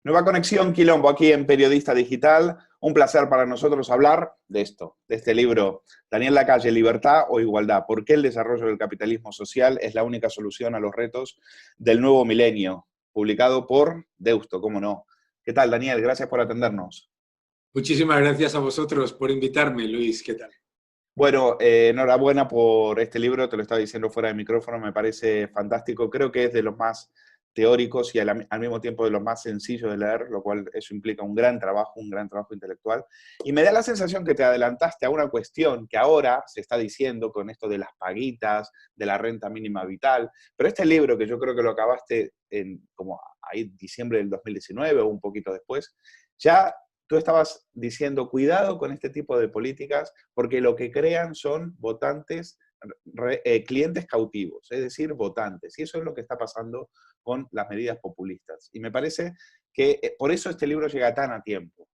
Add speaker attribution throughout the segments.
Speaker 1: Nueva conexión, Quilombo, aquí en Periodista Digital. Un placer para nosotros hablar de esto, de este libro, Daniel Lacalle, Libertad o Igualdad. ¿Por qué el desarrollo del capitalismo social es la única solución a los retos del nuevo milenio? Publicado por Deusto, cómo no. ¿Qué tal, Daniel? Gracias por atendernos.
Speaker 2: Muchísimas gracias a vosotros por invitarme, Luis. ¿Qué tal?
Speaker 1: Bueno, enhorabuena por este libro, te lo estaba diciendo fuera de micrófono, me parece fantástico. Creo que es de los más teóricos y al mismo tiempo de los más sencillos de leer, lo cual eso implica un gran trabajo intelectual. Y me da la sensación que te adelantaste a una cuestión que ahora se está diciendo con esto de las paguitas, de la renta mínima vital, pero este libro, que yo creo que lo acabaste en como ahí diciembre del 2019 o un poquito después, ya tú estabas diciendo, cuidado con este tipo de políticas, porque lo que crean son votantes, clientes cautivos, es decir, votantes. Y eso es lo que está pasando con las medidas populistas. Y me parece que por eso este libro llega tan a tiempo.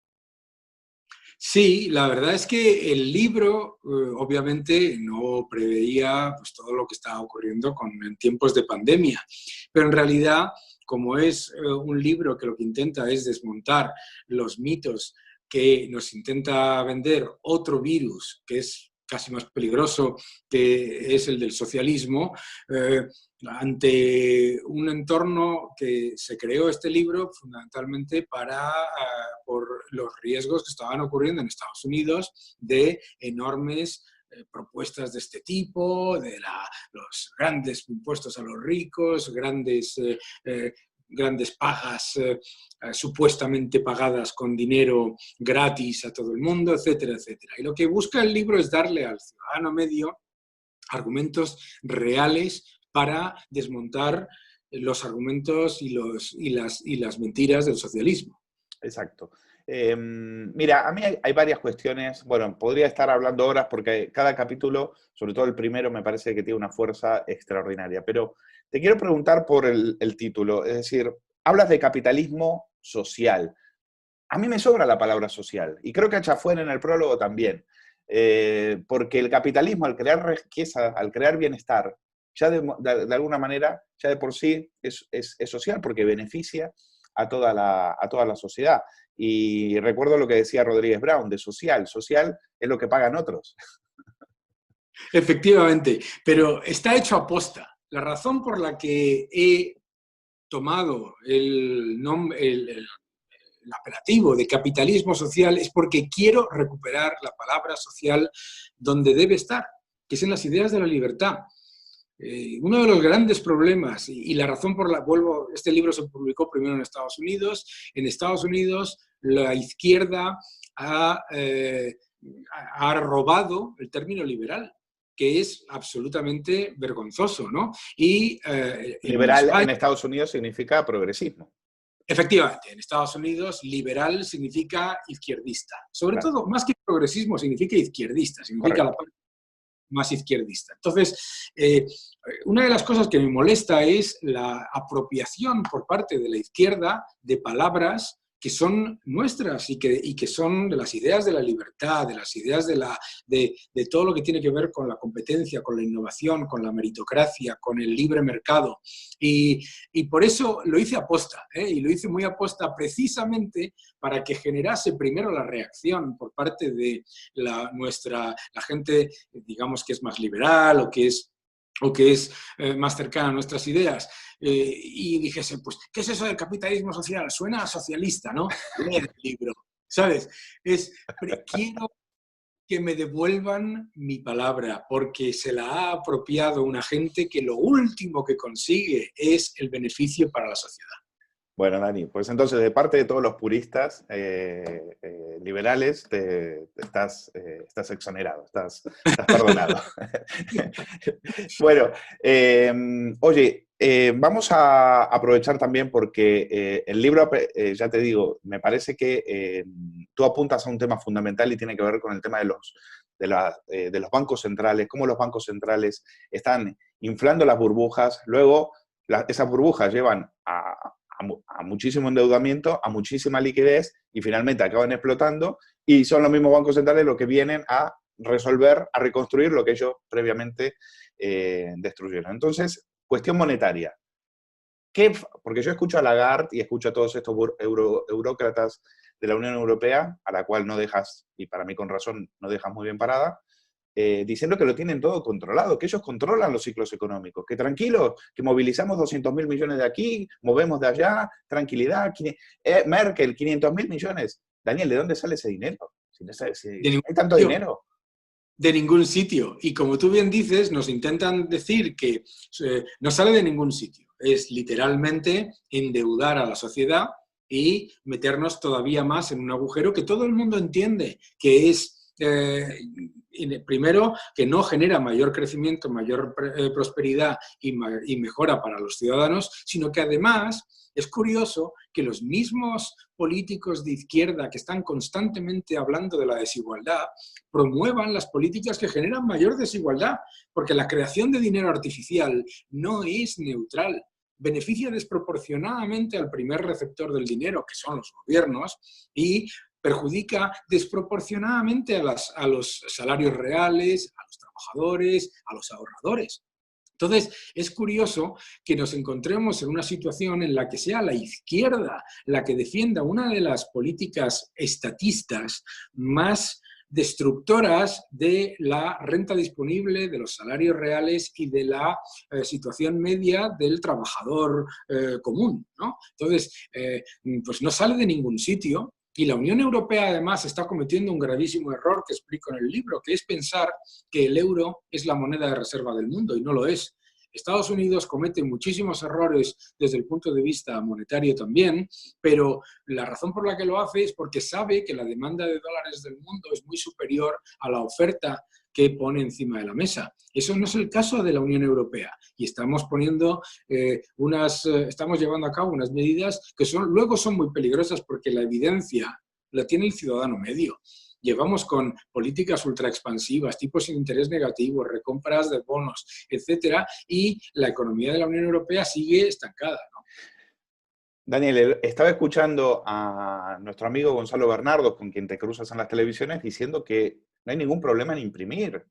Speaker 2: Sí, la verdad es que el libro obviamente no preveía pues, todo lo que estaba ocurriendo en tiempos de pandemia, pero en realidad, como es un libro que lo que intenta es desmontar los mitos que nos intenta vender otro virus, que es casi más peligroso, que es el del socialismo, ante un entorno que se creó este libro fundamentalmente por los riesgos que estaban ocurriendo en Estados Unidos de enormes propuestas de este tipo, de los grandes impuestos a los ricos, grandes pagas supuestamente pagadas con dinero gratis a todo el mundo, etcétera, etcétera. Y lo que busca el libro es darle al ciudadano medio argumentos reales para desmontar los argumentos y las mentiras del socialismo.
Speaker 1: Exacto. Mira, a mí hay varias cuestiones, bueno, podría estar hablando horas porque cada capítulo, sobre todo el primero, me parece que tiene una fuerza extraordinaria, pero te quiero preguntar por el título, es decir, hablas de capitalismo social. A mí me sobra la palabra social, y creo que a Chafuén en el prólogo también, porque el capitalismo, al crear riqueza, al crear bienestar, ya de alguna manera, ya de por sí es social, porque beneficia a toda la sociedad. Y recuerdo lo que decía Rodríguez Brown, de social. Social es lo que pagan otros.
Speaker 2: Efectivamente, pero está hecho a posta. La razón por la que he tomado el apelativo de capitalismo social es porque quiero recuperar la palabra social donde debe estar, que es en las ideas de la libertad. Uno de los grandes problemas, y la razón por la vuelvo, este libro se publicó primero en Estados Unidos la izquierda ha robado el término liberal, que es absolutamente vergonzoso, ¿no? Y en
Speaker 1: Liberal
Speaker 2: España,
Speaker 1: en Estados Unidos significa progresismo.
Speaker 2: efectivamente, en Estados Unidos liberal significa izquierdista. Sobre
Speaker 1: Claro,
Speaker 2: todo, más que progresismo, significa izquierdista, significa la
Speaker 1: correcto.
Speaker 2: parte más izquierdista. Entonces, una de las cosas que me molesta es la apropiación por parte de la izquierda de palabras que son nuestras y que son de las ideas de la libertad, de las ideas de todo lo que tiene que ver con la competencia, con la innovación, con la meritocracia, con el libre mercado. Y por eso lo hice aposta, y lo hice muy aposta precisamente para que generase primero la reacción por parte de la gente, digamos, que es más liberal o que es más cercana a nuestras ideas, y dijese, pues, ¿qué es eso del capitalismo social? Suena a socialista, ¿no? Lee el libro, ¿sabes? Quiero que me devuelvan mi palabra, porque se la ha apropiado una gente que lo último que consigue es el beneficio para la sociedad.
Speaker 1: Bueno, Dani, pues entonces de parte de todos los puristas liberales estás exonerado, estás perdonado. Bueno, oye, vamos a aprovechar también porque el libro, ya te digo, me parece que tú apuntas a un tema fundamental y tiene que ver con el tema de los bancos centrales, cómo los bancos centrales están inflando las burbujas, luego esas burbujas llevan a muchísimo endeudamiento, a muchísima liquidez y finalmente acaban explotando y son los mismos bancos centrales los que vienen a resolver, a reconstruir lo que ellos previamente destruyeron. Entonces, cuestión monetaria. Porque yo escucho a Lagarde y escucho a todos estos eurócratas de la Unión Europea, a la cual no dejas, y para mí con razón, no dejas muy bien parada, diciendo que lo tienen todo controlado, que ellos controlan los ciclos económicos, que tranquilos, que movilizamos 200.000 millones de aquí, movemos de allá, tranquilidad. Merkel, 500.000 millones. Daniel, ¿de dónde sale ese dinero? Si hay tanto dinero.
Speaker 2: De ningún sitio. Y como tú bien dices, nos intentan decir que no sale de ningún sitio. Es literalmente endeudar a la sociedad y meternos todavía más en un agujero que todo el mundo entiende que es, primero, que no genera mayor crecimiento, mayor prosperidad y mejora para los ciudadanos, sino que además es curioso que los mismos políticos de izquierda que están constantemente hablando de la desigualdad promuevan las políticas que generan mayor desigualdad, porque la creación de dinero artificial no es neutral. Beneficia desproporcionadamente al primer receptor del dinero, que son los gobiernos, y perjudica desproporcionadamente a los salarios reales, a los trabajadores, a los ahorradores. Entonces, es curioso que nos encontremos en una situación en la que sea la izquierda la que defienda una de las políticas estatistas más destructoras de la renta disponible, de los salarios reales y de la situación media del trabajador común, ¿no? Entonces, pues no sale de ningún sitio. Y la Unión Europea, además, está cometiendo un gravísimo error que explico en el libro, que es pensar que el euro es la moneda de reserva del mundo, y no lo es. Estados Unidos comete muchísimos errores desde el punto de vista monetario también, pero la razón por la que lo hace es porque sabe que la demanda de dólares del mundo es muy superior a la oferta que pone encima de la mesa. Eso no es el caso de la Unión Europea, y estamos poniendo estamos llevando a cabo unas medidas que luego son muy peligrosas, porque la evidencia la tiene el ciudadano medio. Llevamos con políticas ultraexpansivas, tipos sin interés negativo, recompras de bonos, etcétera, y la economía de la Unión Europea sigue estancada, ¿no?
Speaker 1: Daniel, estaba escuchando a nuestro amigo Gonzalo Bernardo, con quien te cruzas en las televisiones, diciendo que no hay ningún problema en imprimir.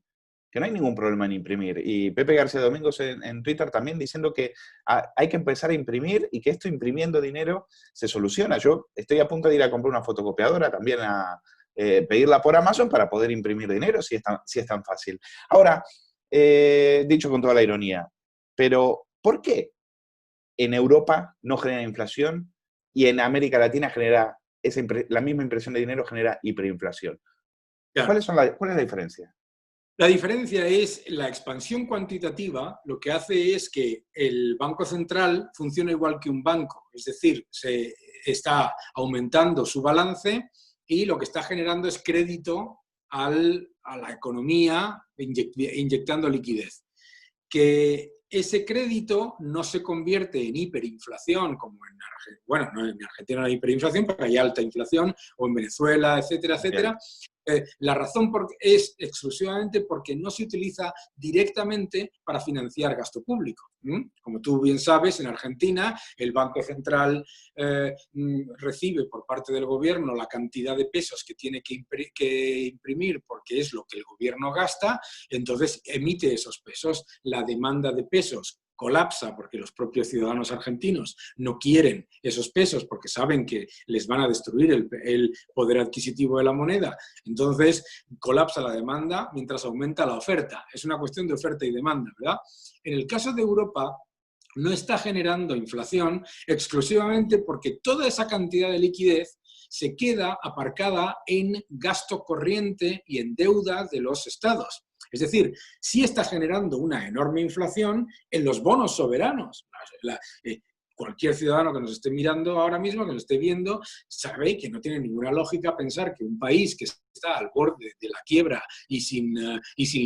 Speaker 1: Que no hay ningún problema en imprimir. Y Pepe García Domingos en Twitter también diciendo que hay que empezar a imprimir y que esto imprimiendo dinero se soluciona. Yo estoy a punto de ir a comprar una fotocopiadora, también a pedirla por Amazon para poder imprimir dinero, si es tan fácil. Ahora, dicho con toda la ironía, pero ¿por qué en Europa no genera inflación y en América Latina genera la misma impresión de dinero, genera hiperinflación? Claro. ¿Cuál es la diferencia?
Speaker 2: La diferencia es la expansión cuantitativa. Lo que hace es que el Banco Central funciona igual que un banco, es decir, se está aumentando su balance y lo que está generando es crédito a la economía, inyectando liquidez. Que ese crédito no se convierte en hiperinflación, como en Argentina. Bueno, no, en Argentina no hay hiperinflación, pero hay alta inflación, o en Venezuela, etcétera, etcétera. La razón es exclusivamente porque no se utiliza directamente para financiar gasto público. Como tú bien sabes, en Argentina el Banco Central recibe por parte del gobierno la cantidad de pesos que tiene que imprimir, porque es lo que el gobierno gasta, entonces emite esos pesos. La demanda de pesos colapsa porque los propios ciudadanos argentinos no quieren esos pesos porque saben que les van a destruir el poder adquisitivo de la moneda. Entonces colapsa la demanda mientras aumenta la oferta. Es una cuestión de oferta y demanda, ¿verdad? En el caso de Europa no está generando inflación exclusivamente porque toda esa cantidad de liquidez se queda aparcada en gasto corriente y en deuda de los estados. Es decir, sí está generando una enorme inflación en los bonos soberanos. Cualquier ciudadano que nos esté mirando ahora mismo, que nos esté viendo, sabe que no tiene ninguna lógica pensar que un país que está al borde de la quiebra y sin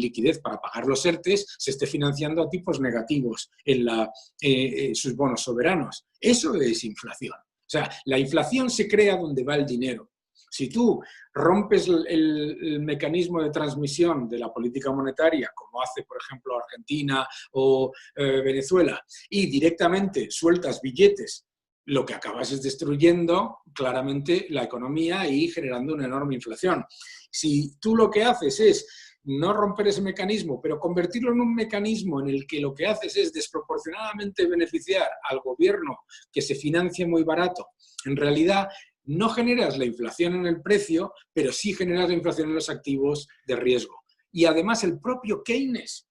Speaker 2: liquidez para pagar los ERTES se esté financiando a tipos negativos en sus bonos soberanos. Eso es inflación. O sea, la inflación se crea donde va el dinero. Si tú rompes el mecanismo de transmisión de la política monetaria, como hace, por ejemplo, Argentina o Venezuela, y directamente sueltas billetes, lo que acabas es destruyendo claramente la economía y generando una enorme inflación. Si tú lo que haces es no romper ese mecanismo, pero convertirlo en un mecanismo en el que lo que haces es desproporcionadamente beneficiar al gobierno que se financia muy barato, en realidad no generas la inflación en el precio, pero sí generas la inflación en los activos de riesgo. Y además el propio Keynes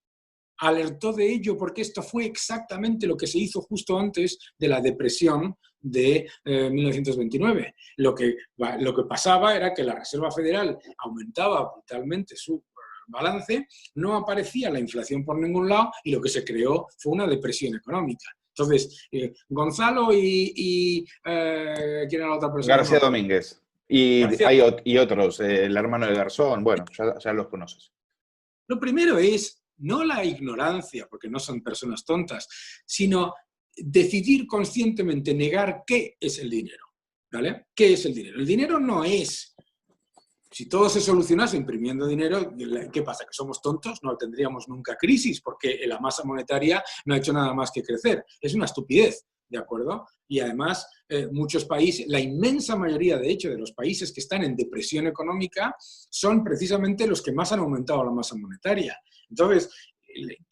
Speaker 2: alertó de ello porque esto fue exactamente lo que se hizo justo antes de la depresión de 1929. Lo que pasaba era que la Reserva Federal aumentaba brutalmente su balance, no aparecía la inflación por ningún lado y lo que se creó fue una depresión económica. Entonces, Gonzalo y ¿quién era la otra persona?
Speaker 1: García Domínguez. Y,
Speaker 2: García.
Speaker 1: y otros, el hermano de Garzón, bueno, ya los conoces.
Speaker 2: Lo primero es no la ignorancia, porque no son personas tontas, sino decidir conscientemente negar qué es el dinero. ¿Vale? ¿Qué es el dinero? El dinero no es... Si todo se solucionase imprimiendo dinero, ¿qué pasa? ¿Que somos tontos? No tendríamos nunca crisis, porque la masa monetaria no ha hecho nada más que crecer. Es una estupidez, ¿de acuerdo? Y además, muchos países, la inmensa mayoría, de hecho, de los países que están en depresión económica son precisamente los que más han aumentado la masa monetaria. Entonces,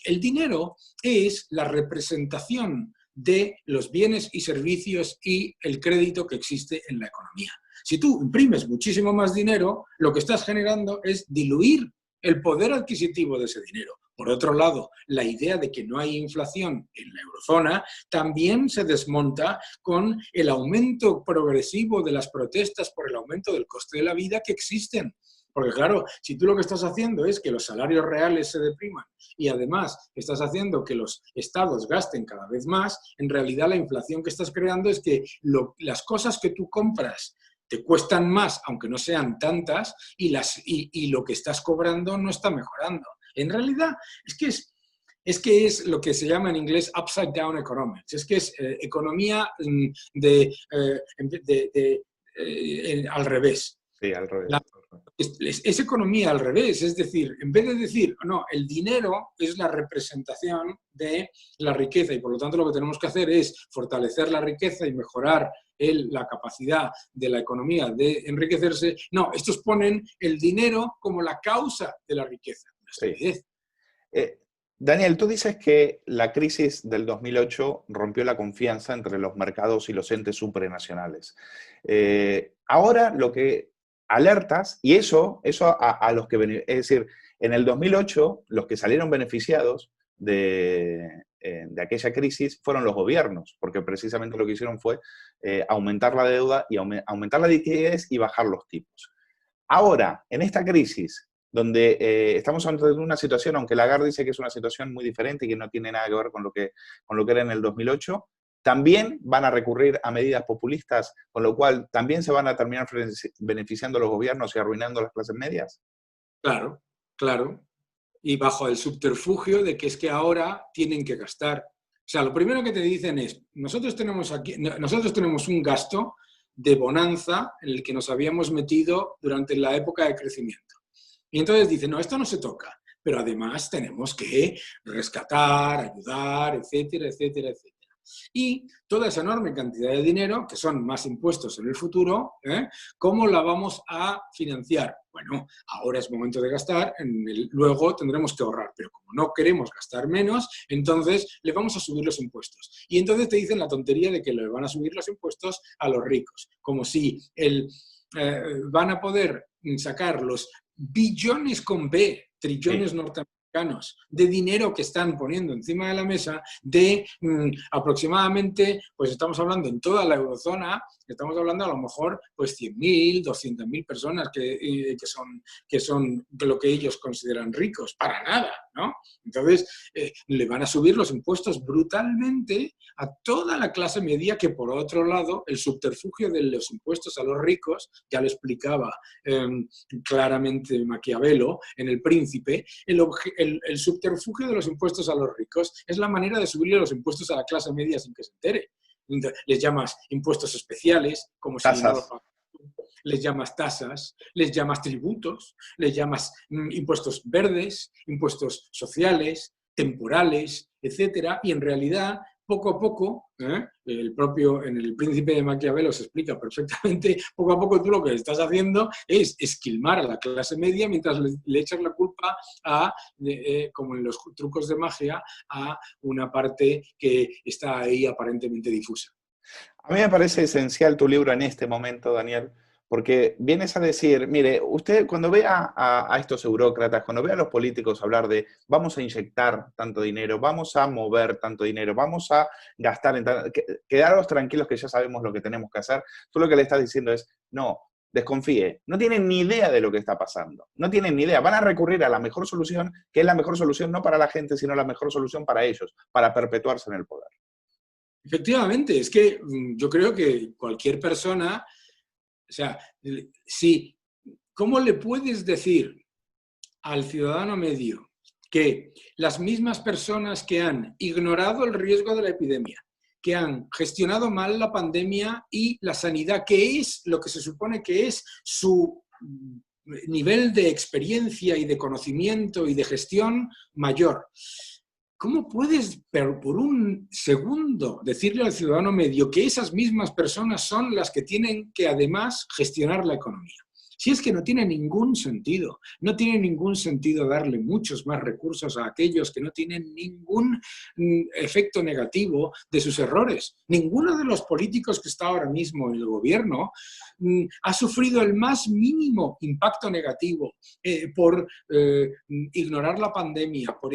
Speaker 2: el dinero es la representación de los bienes y servicios y el crédito que existe en la economía. Si tú imprimes muchísimo más dinero, lo que estás generando es diluir el poder adquisitivo de ese dinero. Por otro lado, la idea de que no hay inflación en la eurozona también se desmonta con el aumento progresivo de las protestas por el aumento del coste de la vida que existen. Porque claro, si tú lo que estás haciendo es que los salarios reales se depriman y además estás haciendo que los estados gasten cada vez más, en realidad la inflación que estás creando es que las cosas que tú compras te cuestan más, aunque no sean tantas, y lo que estás cobrando no está mejorando. En realidad, es que es lo que se llama en inglés upside down economics. Es que es economía al revés.
Speaker 1: Sí, al revés.
Speaker 2: Es economía al revés, es decir, en vez de decir, no, el dinero es la representación de la riqueza y por lo tanto lo que tenemos que hacer es fortalecer la riqueza y mejorar la capacidad de la economía de enriquecerse. No, estos ponen el dinero como la causa de la riqueza.
Speaker 1: Sí. Daniel, tú dices que la crisis del 2008 rompió la confianza entre los mercados y los entes supranacionales. Ahora lo que alertas, y eso a los que... Es decir, en el 2008 los que salieron beneficiados de aquella crisis fueron los gobiernos, porque precisamente lo que hicieron fue aumentar la deuda y aumentar la liquidez y bajar los tipos. Ahora, en esta crisis, donde estamos ante una situación, aunque Lagarde dice que es una situación muy diferente y que no tiene nada que ver con lo que era en el 2008, también van a recurrir a medidas populistas, con lo cual también se van a terminar beneficiando los gobiernos y arruinando las clases medias.
Speaker 2: Claro, claro. Y bajo el subterfugio de que es que ahora tienen que gastar. O sea, lo primero que te dicen es, nosotros tenemos un gasto de bonanza en el que nos habíamos metido durante la época de crecimiento. Y entonces dicen, no, esto no se toca, pero además tenemos que rescatar, ayudar, etcétera, etcétera, etcétera. Y toda esa enorme cantidad de dinero, que son más impuestos en el futuro, ¿cómo la vamos a financiar? Bueno, ahora es momento de gastar, luego tendremos que ahorrar, pero como no queremos gastar menos, entonces le vamos a subir los impuestos. Y entonces te dicen la tontería de que le van a subir los impuestos a los ricos, como si van a poder sacar los billones con B, trillones norteamericanos, de dinero que están poniendo encima de la mesa de aproximadamente, pues estamos hablando en toda la eurozona, estamos hablando a lo mejor pues 100.000, 200.000 personas que son lo que ellos consideran ricos, para nada, ¿no? Entonces le van a subir los impuestos brutalmente a toda la clase media que por otro lado el subterfugio de los impuestos a los ricos, ya lo explicaba claramente Maquiavelo en El Príncipe, el subterfugio de los impuestos a los ricos es la manera de subirle los impuestos a la clase media sin que se entere. Les llamas impuestos especiales, como si no lo pagaran. Les llamas tasas, les llamas tributos, les llamas impuestos verdes, impuestos sociales, temporales, etcétera, y en realidad poco a poco, el propio, en El Príncipe de Maquiavelo se explica perfectamente, poco a poco tú lo que estás haciendo es esquilmar a la clase media mientras le echas la culpa a, como en los trucos de magia, a una parte que está ahí aparentemente difusa.
Speaker 1: A mí me parece esencial tu libro en este momento, Daniel, porque vienes a decir, mire, usted cuando vea a estos burócratas, cuando vea a los políticos hablar de vamos a inyectar tanto dinero, vamos a mover tanto dinero, vamos a gastar en quedaros tranquilos que ya sabemos lo que tenemos que hacer, tú lo que le estás diciendo es, no, desconfíe, no tienen ni idea de lo que está pasando, no tienen ni idea, van a recurrir a la mejor solución, que es la mejor solución no para la gente, sino la mejor solución para ellos, para perpetuarse en el poder.
Speaker 2: Efectivamente, es que yo creo que cualquier persona, o sea, si, ¿cómo le puedes decir al ciudadano medio que las mismas personas que han ignorado el riesgo de la epidemia, que han gestionado mal la pandemia y la sanidad, que es lo que se supone que es su nivel de experiencia y de conocimiento y de gestión mayor? ¿Cómo puedes, por un segundo, decirle al ciudadano medio que esas mismas personas son las que tienen que además gestionar la economía? Si es que no tiene ningún sentido, no tiene ningún sentido darle muchos más recursos a aquellos que no tienen ningún efecto negativo de sus errores. Ninguno de los políticos que está ahora mismo en el gobierno ha sufrido el más mínimo impacto negativo por ignorar la pandemia, por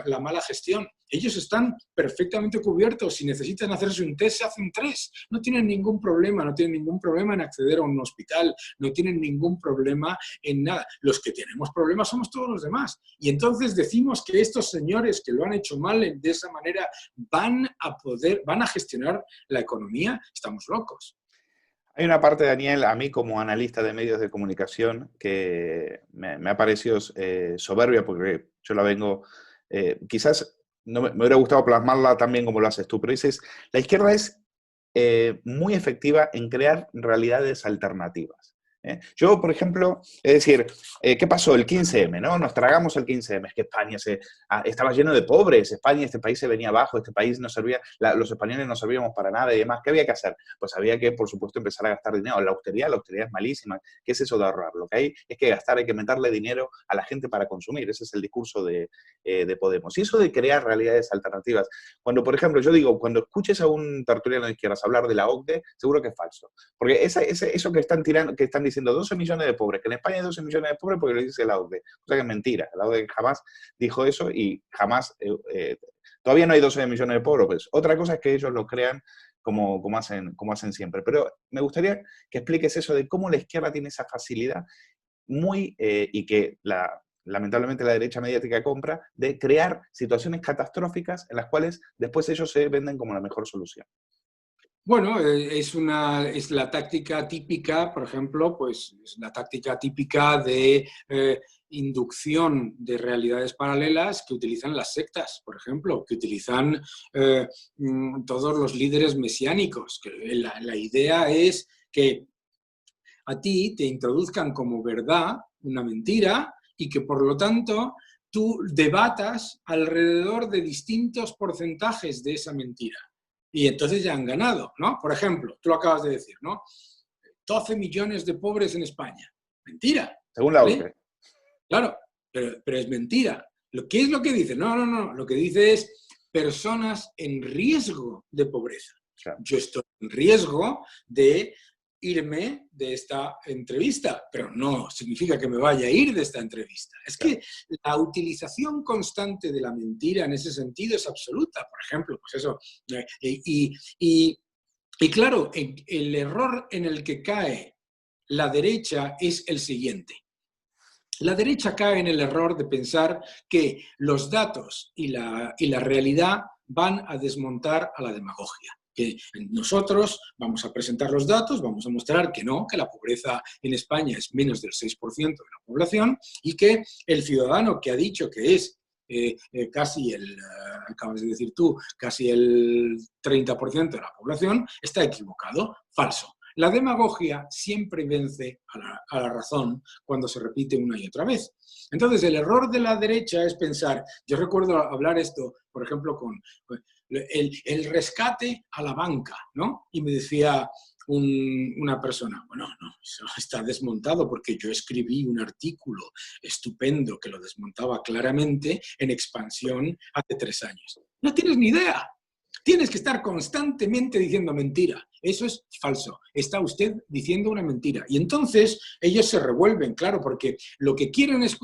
Speaker 2: la mala gestión. Ellos están perfectamente cubiertos. Si necesitan hacerse un test, se hacen 3. No tienen ningún problema, no tienen ningún problema en acceder a un hospital, no tienen ningún problema en nada. Los que tenemos problemas somos todos los demás. Y entonces decimos que estos señores que lo han hecho mal de esa manera van a gestionar la economía. Estamos locos.
Speaker 1: Hay una parte, Daniel, a mí como analista de medios de comunicación que me ha parecido soberbia porque yo la vengo, quizás no me hubiera gustado plasmarla tan bien como lo haces tú, pero dices, la izquierda es muy efectiva en crear realidades alternativas. Yo, por ejemplo, es decir, ¿qué pasó el 15M? ¿No? Nos tragamos el 15M, es que España estaba lleno de pobres, España, este país se venía abajo, este país no servía, los españoles no servíamos para nada y demás. ¿Qué había que hacer? Pues había que, por supuesto, empezar a gastar dinero. La austeridad es malísima. ¿Qué es eso de ahorrar? Lo que hay es que gastar, hay que meterle dinero a la gente para consumir. Ese es el discurso de Podemos. Y eso de crear realidades alternativas. Cuando, por ejemplo, yo digo, cuando escuches a un tertuliano de izquierdas hablar de la OCDE, seguro que es falso. Porque eso que están tirando, que están diciendo 12 millones de pobres, que en España hay 12 millones de pobres porque lo dice la OCDE. O sea que es mentira. La OCDE jamás dijo eso y jamás, todavía no hay 12 millones de pobres. Pues. Otra cosa es que ellos lo crean como hacen siempre. Pero me gustaría que expliques eso de cómo la izquierda tiene esa facilidad y que lamentablemente la derecha mediática compra, de crear situaciones catastróficas en las cuales después ellos se venden como la mejor solución.
Speaker 2: Bueno, es la táctica típica, por ejemplo, pues es la táctica típica de inducción de realidades paralelas que utilizan las sectas, por ejemplo, que utilizan todos los líderes mesiánicos. Que la idea es que a ti te introduzcan como verdad una mentira y que por lo tanto tú debatas alrededor de distintos porcentajes de esa mentira. Y entonces ya han ganado, ¿no? Por ejemplo, tú lo acabas de decir, ¿no? 12 millones de pobres en España. Mentira.
Speaker 1: Según la OCDE.
Speaker 2: Claro, pero es mentira. ¿Qué es lo que dice? No. Lo que dice es personas en riesgo de pobreza. Claro. Yo estoy en riesgo de irme de esta entrevista, pero no significa que me vaya a ir de esta entrevista. Es que la utilización constante de la mentira en ese sentido es absoluta. Por ejemplo, pues eso. Y claro, el error en el que cae la derecha es el siguiente. La derecha cae en el error de pensar que los datos y la realidad van a desmontar a la demagogia. Que nosotros vamos a presentar los datos, vamos a mostrar que no, que la pobreza en España es menos del 6% de la población y que el ciudadano que ha dicho que es casi acabas de decir tú, casi el 30% de la población, está equivocado, falso. La demagogia siempre vence a la razón cuando se repite una y otra vez. Entonces, el error de la derecha es pensar, yo recuerdo hablar esto, por ejemplo, el rescate a la banca, ¿no? Y me decía una persona, bueno, no, eso está desmontado porque yo escribí un artículo estupendo que lo desmontaba claramente en Expansión hace 3 años. No tienes ni idea. Tienes que estar constantemente diciendo mentira. Eso es falso. Está usted diciendo una mentira. Y entonces ellos se revuelven, claro, porque lo que quieren es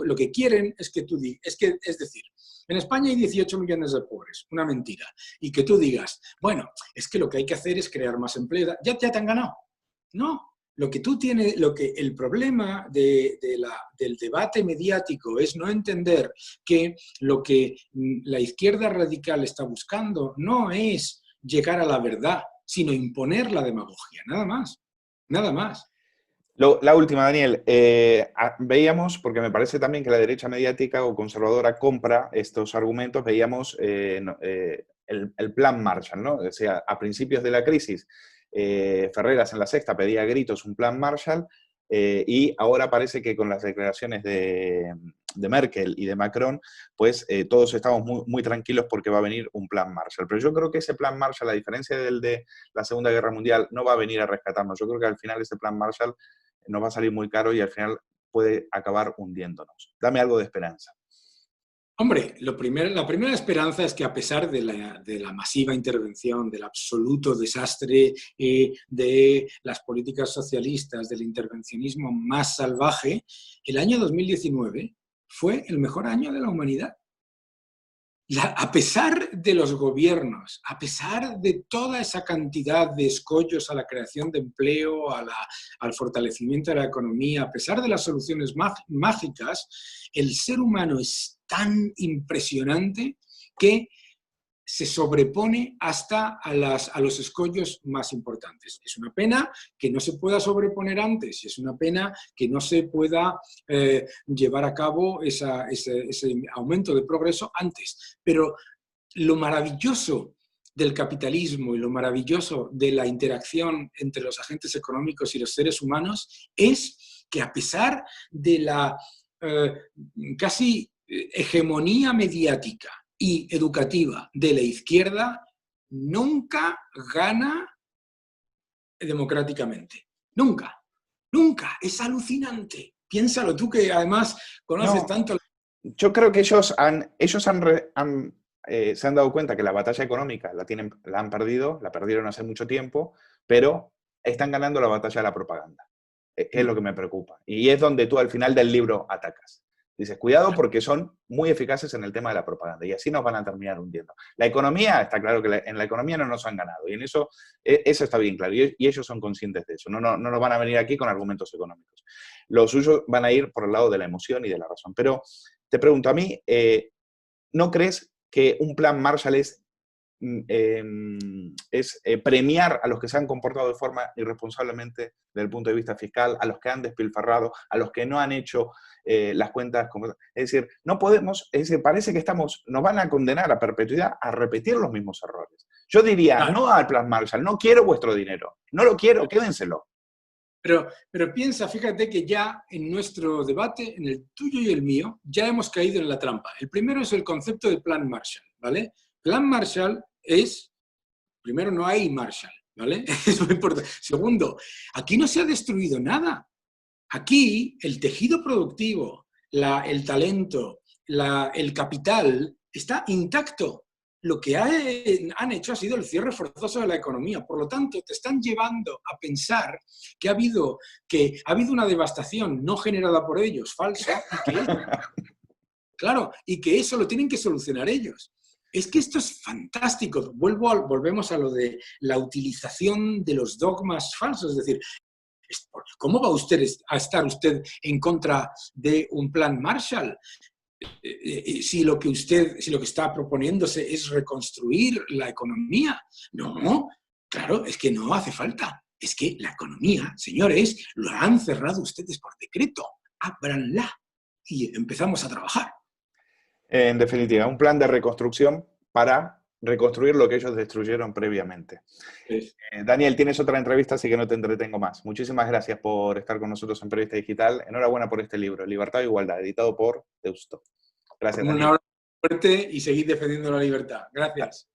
Speaker 2: que tú digas, es decir, en España hay 18 millones de pobres, una mentira. Y que tú digas, bueno, es que lo que hay que hacer es crear más empleo. Ya te han ganado. No. El problema del debate mediático es no entender que lo que la izquierda radical está buscando no es llegar a la verdad, sino imponer la demagogia, nada más, nada más.
Speaker 1: La última, Daniel. Veíamos, porque me parece también que la derecha mediática o conservadora compra estos argumentos, veíamos el plan Marshall, ¿no? O sea, a principios de la crisis, Ferreras en La Sexta pedía a gritos un plan Marshall, y ahora parece que con las declaraciones de Merkel y de Macron, pues todos estamos muy, muy tranquilos porque va a venir un plan Marshall. Pero yo creo que ese plan Marshall, a diferencia del de la Segunda Guerra Mundial, no va a venir a rescatarnos. Yo creo que al final ese plan Marshall nos va a salir muy caro y al final puede acabar hundiéndonos. Dame algo de esperanza.
Speaker 2: Hombre, la primera esperanza es que a pesar de la masiva intervención, del absoluto desastre de las políticas socialistas, del intervencionismo más salvaje, el año 2019 fue el mejor año de la humanidad. A pesar de los gobiernos, a pesar de toda esa cantidad de escollos a la creación de empleo, al fortalecimiento de la economía, a pesar de las soluciones mágicas, el ser humano es tan impresionante que se sobrepone hasta a los escollos más importantes. Es una pena que no se pueda sobreponer antes, es una pena que no se pueda llevar a cabo ese aumento de progreso antes. Pero lo maravilloso del capitalismo y lo maravilloso de la interacción entre los agentes económicos y los seres humanos es que a pesar de la casi hegemonía mediática y educativa de la izquierda, nunca gana democráticamente. Nunca. Nunca. Es alucinante. Piénsalo tú, que además conoces tanto.
Speaker 1: Yo creo que ellos se han dado cuenta que la batalla económica la han perdido, la perdieron hace mucho tiempo, pero están ganando la batalla de la propaganda, que es lo que me preocupa. Y es donde tú al final del libro atacas. Dices, cuidado porque son muy eficaces en el tema de la propaganda y así nos van a terminar hundiendo. La economía, está claro que en la economía no nos han ganado y en eso está bien claro y ellos son conscientes de eso. No nos van a venir aquí con argumentos económicos. Los suyos van a ir por el lado de la emoción y de la razón. Pero te pregunto, a mí, ¿no crees que un plan Marshall es premiar a los que se han comportado de forma irresponsablemente desde el punto de vista fiscal, a los que han despilfarrado, a los que no han hecho las cuentas? Es decir, no podemos, es decir, parece que nos van a condenar a perpetuidad a repetir los mismos errores. Yo diría, claro, no al plan Marshall, no quiero vuestro dinero, no lo quiero, quédenselo.
Speaker 2: Pero piensa, fíjate que ya en nuestro debate, en el tuyo y el mío, ya hemos caído en la trampa. El primero es el concepto de plan Marshall, ¿vale? Plan Marshall es, primero, no hay Marshall, ¿vale? Es muy importante. Segundo, aquí no se ha destruido nada. Aquí el tejido productivo, el talento, el capital está intacto. Lo que han hecho ha sido el cierre forzoso de la economía. Por lo tanto, te están llevando a pensar que ha habido una devastación no generada por ellos, falsa, claro, y que eso lo tienen que solucionar ellos. Es que esto es fantástico. Volvemos a lo de la utilización de los dogmas falsos. Es decir, ¿cómo va a estar usted en contra de un plan Marshall? Si lo que está proponiéndose es reconstruir la economía. No, claro, es que no hace falta. Es que la economía, señores, lo han cerrado ustedes por decreto. Ábranla y empezamos a trabajar.
Speaker 1: En definitiva, un plan de reconstrucción para reconstruir lo que ellos destruyeron previamente. Sí. Daniel, tienes otra entrevista, así que no te entretengo más. Muchísimas gracias por estar con nosotros en Periodista Digital. Enhorabuena por este libro, Libertad e Igualdad, editado por Deusto. Gracias, Daniel.
Speaker 2: Un abrazo fuerte y seguid defendiendo la libertad. Gracias.